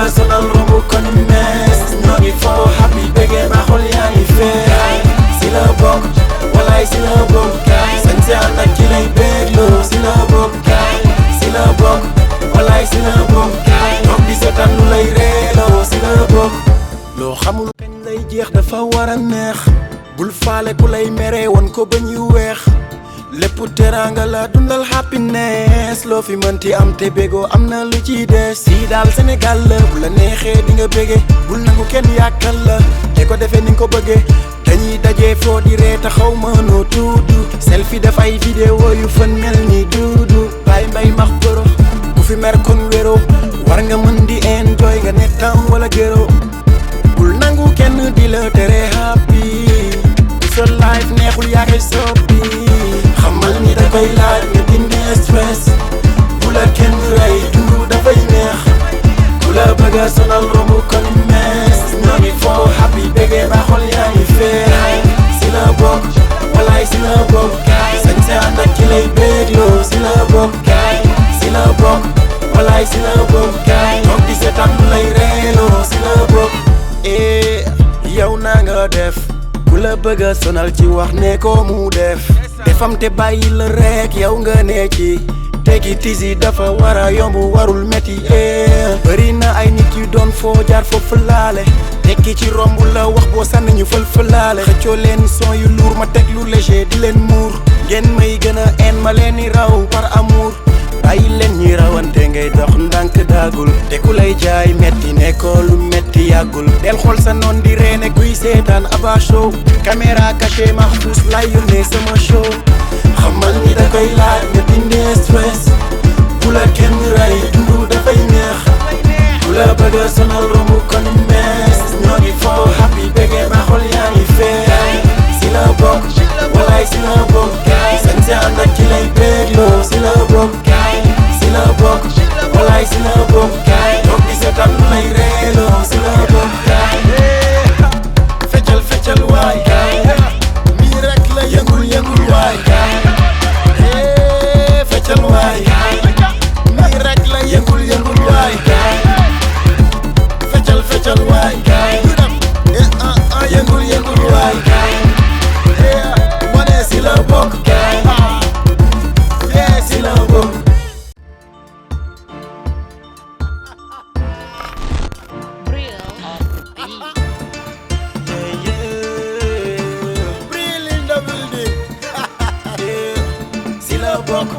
a sonal romb kon mees ñoo ngi foo happy béggee ba xol yaa ngi fee si la bokk walaay si la bokk sañ si ànd ak ki lay bégloo si la bokk si la bokk walaay si la bokk toog di seetaan lu lay reeloo si la bokk loo xamul kañ lay jeex dafa war a neex bul faale ku lay mere woon ko bañ yu weex lépp teraanga la dundal happiness loo fi mënti am te bégoo am na lu ci des si daal Sénégal la bu la neexee di nga bége bul nangu kenn yàkkal la te ko defee ni nga ko bëggee dañuy dajee foo di ree taxaw mënoo tuutu selfie def ay vidéo yu fën mel ni duudu bàyyi mbay max boro bu fi mer kon wéro war nga mën di enjoy nga ne tam wala géro bul nangu kenn di la tere happy sa life neexul yaa koy soppi xamal ni da koy laaj nga dindi stress bu la kenn rey dundu dafay neex ku la bëgg a sonal romb kon mees ñoo ngi foo happy béggee ba xol yaa ngi fee si la bokk walaay si la bokk sañ se ànd ak ki lay bégloo si la bokk si la bokk walaay si la bokk toog di seetaan lu lay reeloo si la bokk yow naa nga def ku la bëgg a sonal ci wax ne ko mu def defam te bàyyi la rek yow nga ne ci tegi tisi dafa wara yomb warul metti bëri na ay nit yu doon foo jaar foofu laale tekki ci romb la wax boo sànni ñu fël-fëlaale xëccoo leen son yu lourd ma teg lu léger di leen muur ngeen may gën a en ma leen ni raw par amour bàyyi leen ñi rawante ngay dox ndànk daagul te ku lay jaay metti ne ko lu metti yàggul del xool sa noon di reene kuy seetaan Aba Show caméra caché Mahfouz lay yónnee sama show xamal ni da koy laaj nga dindi stress bu la kenn rey dundu dafay neex bu la bëgg a sonal romb kon mees ñoo ngi foo happy béggee ba xol yaa ngi fee si la bokk walaay si la bokk sañ si ànd ak ki lay bégloo si la bokk si la bokk walaay si la bokk toog di seetaan lu lay reeloo si la bokk feccal feccal waay mii rek la yëngul yëngul waay feccal waay mii rek la yëngul yëngul waay feccal feccal waay yëngul yëngul waay wane si la bokk si la bokk Bril in the building si la bokk